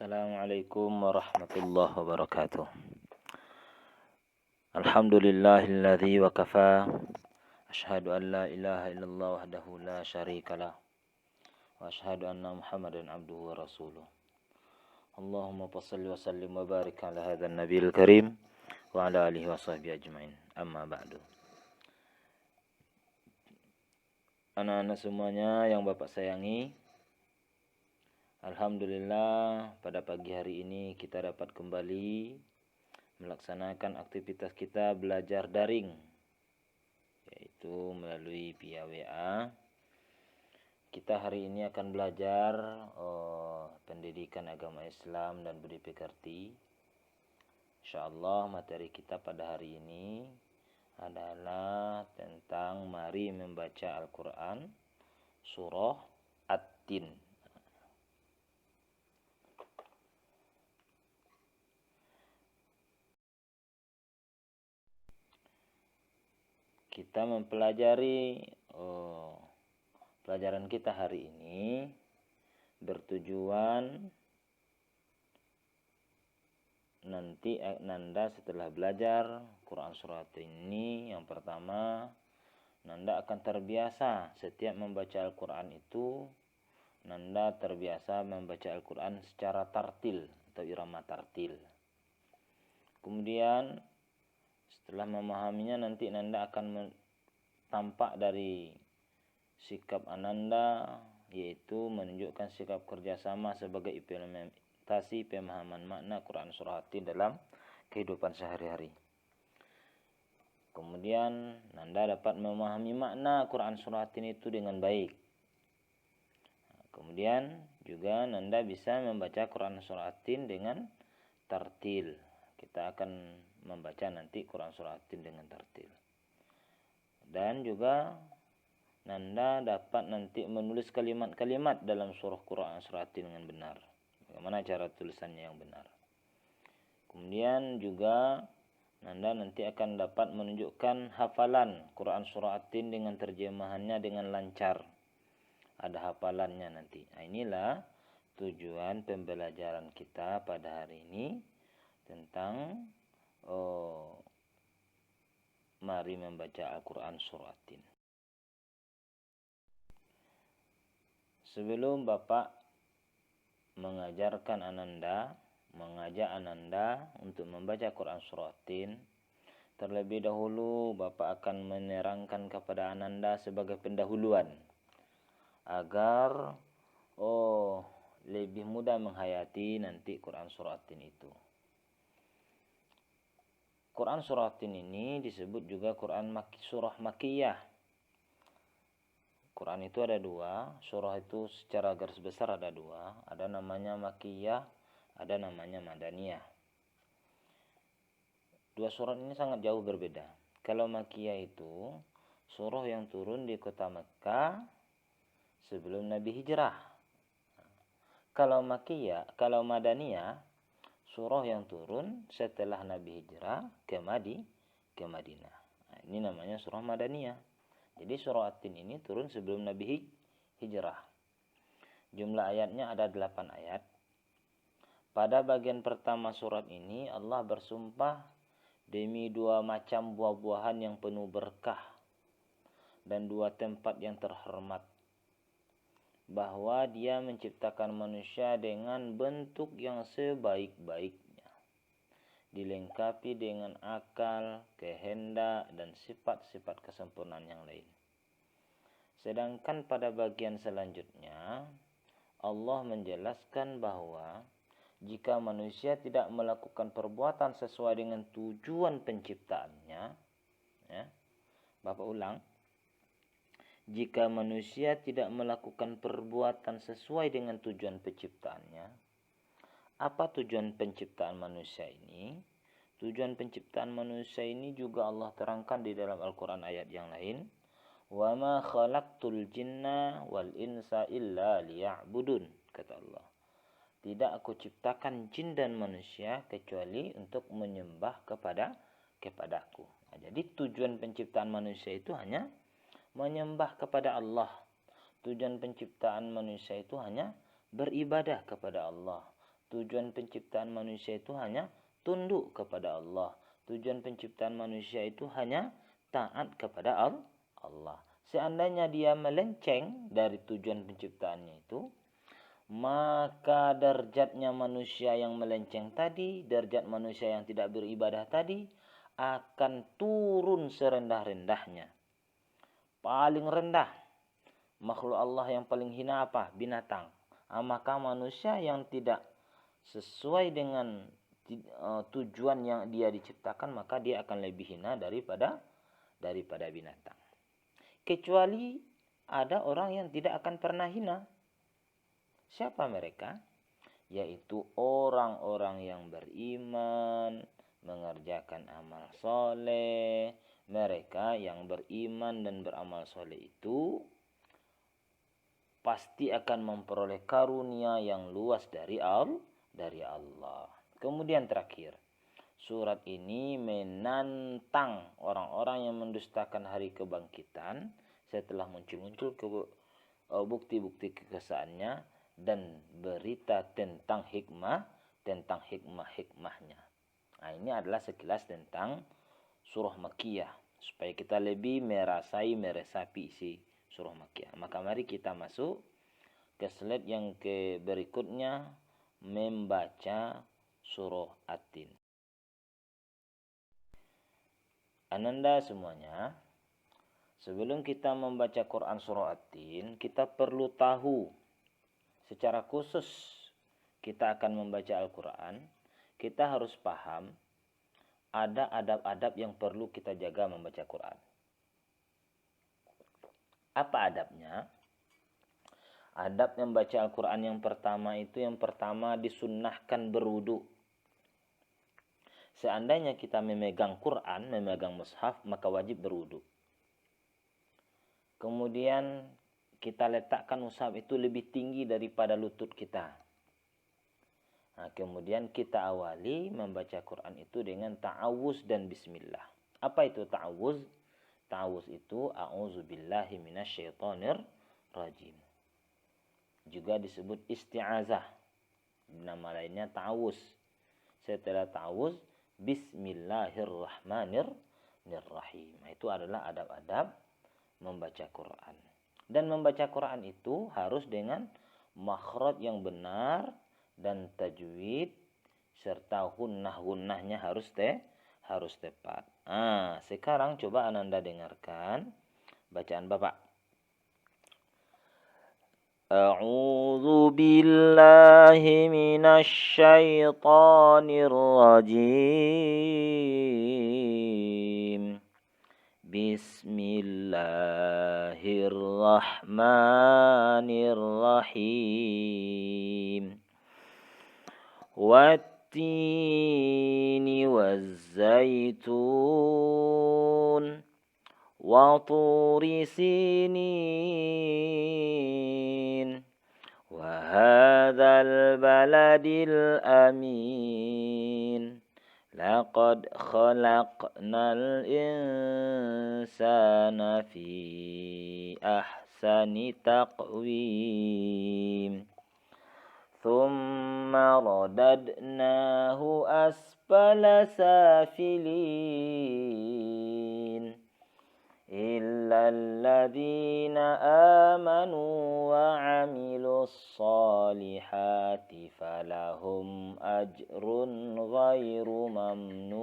Assalamualaikum warahmatullahi wabarakatuh. Alhamdulillahilladzi wa kafa. Asyhadu an la ilaha illallah wahdahu la syarikalah. Wa asyhadu anna Muhammadan abduhu wa rasuluh. Allahumma shalli wa sallim wa barik ala hadzal nabiyil karim wa ala alihi wa sahbihi ajmain. Amma ba'du. Anak-anak semuanya yang Bapak sayangi, alhamdulillah pada pagi hari ini kita dapat kembali melaksanakan aktivitas kita belajar daring, yaitu melalui via WA. Kita hari ini akan belajar pendidikan agama Islam dan budi pekerti. Insyaallah materi kita pada hari ini adalah tentang mari membaca Al-Quran surah At-Tin. Kita mempelajari pelajaran kita hari ini bertujuan nanti Nanda setelah belajar Quran surat ini, yang pertama Nanda akan terbiasa setiap membaca Al-Quran itu Nanda terbiasa membaca Al-Quran secara tartil atau irama tartil. Kemudian setelah memahaminya nanti Nanda akan tampak dari sikap Ananda, yaitu menunjukkan sikap kerjasama sebagai implementasi pemahaman makna Quran surah At-Tin dalam kehidupan sehari-hari. Kemudian Nanda dapat memahami makna Quran surah At-Tin itu dengan baik. Kemudian juga Nanda bisa membaca Quran surah At-Tin dengan tartil. Kita akan membaca nanti Quran surah At-Tin dengan tartil. Dan juga Nanda dapat nanti menulis kalimat-kalimat dalam surah Quran surah At-Tin dengan benar. Bagaimana cara tulisannya yang benar. Kemudian juga Nanda nanti akan dapat menunjukkan hafalan Quran surah At-Tin dengan terjemahannya dengan lancar. Ada hafalannya nanti. Nah, inilah tujuan pembelajaran kita pada hari ini tentang mari membaca Al-Quran surah At-Tin. Sebelum Bapak mengajarkan Ananda, mengajak Ananda untuk membaca Quran surah At-Tin, terlebih dahulu Bapak akan menerangkan kepada Ananda sebagai pendahuluan agar lebih mudah menghayati nanti Quran surah At-Tin itu. Quran surah At-Tin ini disebut juga surah Makkiyah. Quran itu ada dua, surah itu secara garis besar ada dua, ada namanya Makkiyah, ada namanya Madaniyah. Dua surat ini sangat jauh berbeda. Kalau Makkiyah itu surah yang turun di kota Mekah sebelum Nabi hijrah. Kalau Madaniyah surah yang turun setelah Nabi hijrah ke Madinah. Nah, ini namanya surah Madaniyah. Jadi surah At-Tin ini turun sebelum Nabi hijrah. Jumlah ayatnya ada 8 ayat. Pada bagian pertama surat ini Allah bersumpah demi dua macam buah-buahan yang penuh berkah dan dua tempat yang terhormat, bahwa Dia menciptakan manusia dengan bentuk yang sebaik-baiknya, dilengkapi dengan akal, kehendak, dan sifat-sifat kesempurnaan yang lain. Sedangkan pada bagian selanjutnya, Allah menjelaskan bahwa jika manusia tidak melakukan perbuatan sesuai dengan tujuan penciptaannya, Bapak ulang, jika manusia tidak melakukan perbuatan sesuai dengan tujuan penciptaannya, apa tujuan penciptaan manusia ini? Tujuan penciptaan manusia ini juga Allah terangkan di dalam Al-Quran ayat yang lain. Wa ma khalaqtul jinna wal insa illa liya'budun, kata Allah. Tidak aku ciptakan jin dan manusia kecuali untuk menyembah kepadaku. Nah, jadi tujuan penciptaan manusia itu hanya menyembah kepada Allah. Tujuan penciptaan manusia itu hanya beribadah kepada Allah. Tujuan penciptaan manusia itu hanya tunduk kepada Allah. Tujuan penciptaan manusia itu hanya taat kepada Allah. Seandainya dia melenceng dari tujuan penciptaannya itu, maka derajatnya manusia yang melenceng tadi, derajat manusia yang tidak beribadah tadi, akan turun serendah-rendahnya. Paling rendah. Makhluk Allah yang paling hina apa? Binatang. Maka manusia yang tidak sesuai dengan tujuan yang dia diciptakan, maka dia akan lebih hina daripada binatang. Kecuali ada orang yang tidak akan pernah hina. Siapa mereka? Yaitu orang-orang yang beriman, mengerjakan amal soleh. Mereka yang beriman dan beramal soleh itu pasti akan memperoleh karunia yang luas dari Allah. Kemudian terakhir, surat ini menantang orang-orang yang mendustakan hari kebangkitan setelah muncul bukti-bukti kekesaannya dan berita tentang hikmah-hikmahnya. Nah, ini adalah sekilas tentang surah Makkiyah supaya kita lebih meresapi isi surah Makkiyah. Maka mari kita masuk ke slide yang berikutnya, membaca surah At-Tin. Ananda semuanya, sebelum kita membaca Quran surah At-Tin, kita perlu tahu secara khusus kita akan membaca Al-Quran, kita harus paham ada adab-adab yang perlu kita jaga membaca Quran. Apa adabnya? Adab membaca Al-Quran yang pertama disunnahkan berwudu. Seandainya kita memegang Quran, memegang mushaf, maka wajib berwudu. Kemudian kita letakkan mushaf itu lebih tinggi daripada lutut kita. Nah, kemudian kita awali membaca Quran itu dengan ta'awuz dan bismillah. Apa itu ta'awuz? Ta'awuz itu a'udzubillahi minasyaitonir rajim. Juga disebut isti'azah. Nama lainnya ta'awuz. Setelah ta'awuz, bismillahirrahmanirrahim. Nah, itu adalah adab-adab membaca Quran. Dan membaca Quran itu harus dengan makhraj yang benar dan tajwid serta gunnah-gunnahnya harus tepat. Nah, sekarang coba Ananda dengarkan bacaan Bapak. A'udzu billahi minasy syaithanir rajim. Bismillahirrahmanirrahim. Wattini wazzaitun wa turi sinin wa hadzal baladil amin. Laqad khalaqnal insana fi ahsani taqwim. Thumma radadnahu asfala safilin. Illa alladhina amanu wa 'amilus solihati falahum ajrun ghairu mamnun.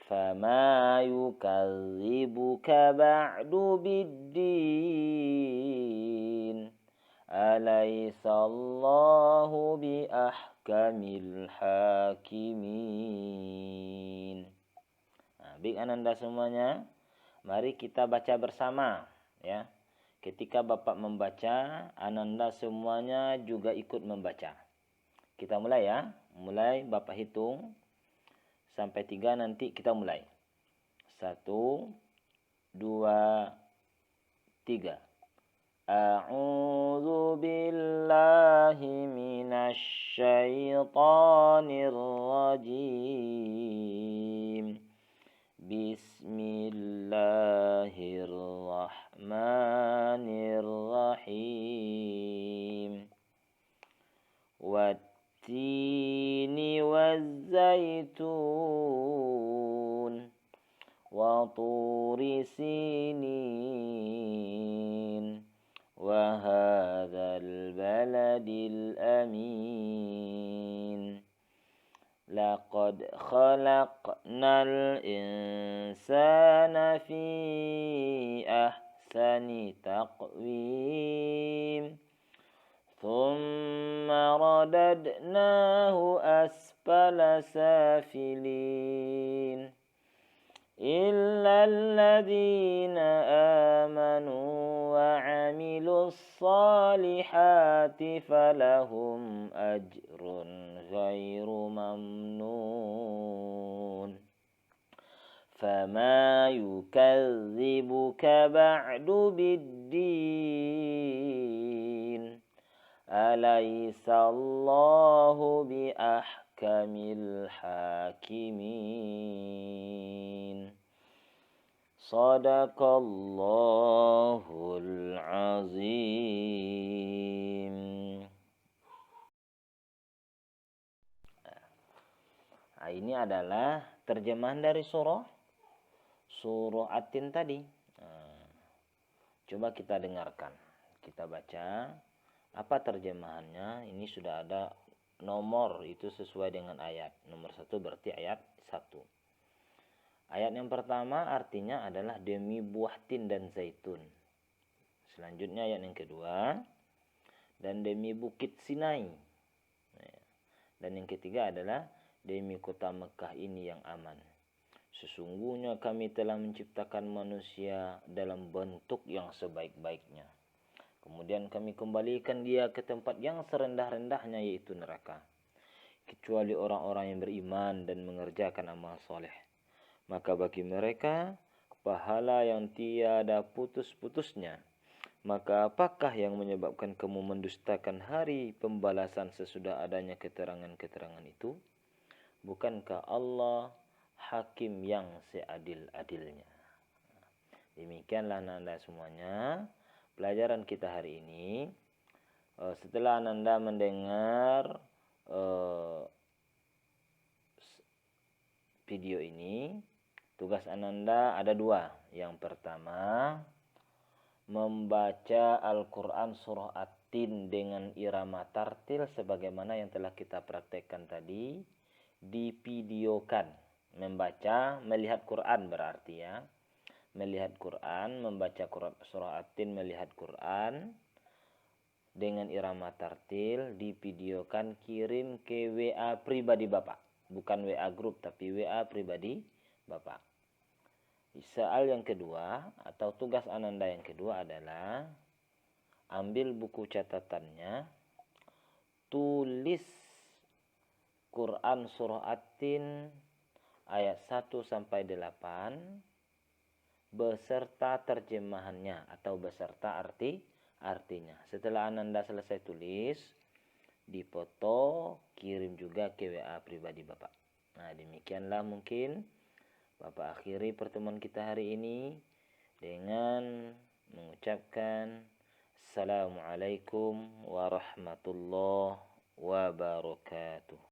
Fama yukadzibuka ba'du biddin. Alaisallahu bi ahkamil hakimin. Nah, baik Ananda semuanya, mari kita baca bersama ya. Ketika Bapak membaca, Ananda semuanya juga ikut membaca. Kita mulai ya. Mulai Bapak hitung sampai 3, nanti kita mulai. 1, 2, 3. A'udzu billahi minasy syaithanir rajim. Bismillahirrahmanirrahim. طور سينين وهذا البلد الأمين لقد خلقنا الإنسان في أحسن تقويم ثم رددناه أسفل سافلين إلا الذين آمنوا وعملوا الصالحات فلهم أجر غير ممنون فما يكذبك بعد بالدين أليس الله بأحكم الحاكمين صدق الله العظيم. Nah, ini adalah terjemahan dari surah At-Tin tadi. Nah, coba kita dengarkan, kita baca apa terjemahannya. Ini sudah ada nomor, itu sesuai dengan ayat. Nomor 1 berarti ayat 1. Ayat yang pertama artinya adalah demi buah tin dan zaitun. Selanjutnya ayat yang kedua, dan demi bukit Sinai. Dan yang ketiga adalah demi kota Mekah ini yang aman. Sesungguhnya kami telah menciptakan manusia dalam bentuk yang sebaik-baiknya. Kemudian kami kembalikan dia ke tempat yang serendah-rendahnya, yaitu neraka. Kecuali orang-orang yang beriman dan mengerjakan amal soleh. Maka bagi mereka pahala yang tiada putus-putusnya. Maka apakah yang menyebabkan kamu mendustakan hari pembalasan sesudah adanya keterangan-keterangan itu? Bukankah Allah hakim yang seadil-adilnya? Demikianlah Anda semuanya pelajaran kita hari ini. Setelah Anda mendengar video ini, tugas Ananda ada 2. Yang pertama, membaca Al-Quran surah At-Tin dengan irama tartil sebagaimana yang telah kita praktekkan tadi, divideokan. Membaca, melihat Quran berarti ya. Melihat Quran, membaca surah At-Tin, melihat Quran dengan irama tartil, divideokan, kirim ke WA pribadi Bapak. Bukan WA grup, tapi WA pribadi Bapak. Soal yang kedua atau tugas Ananda yang kedua adalah ambil buku catatannya, tulis Quran surah At-Tin ayat 1 sampai 8 beserta terjemahannya atau beserta artinya. Setelah Ananda selesai tulis, dipoto, kirim juga ke WA pribadi Bapak. Nah, demikianlah mungkin Bapak akhiri pertemuan kita hari ini dengan mengucapkan Assalamualaikum warahmatullahi wabarakatuh.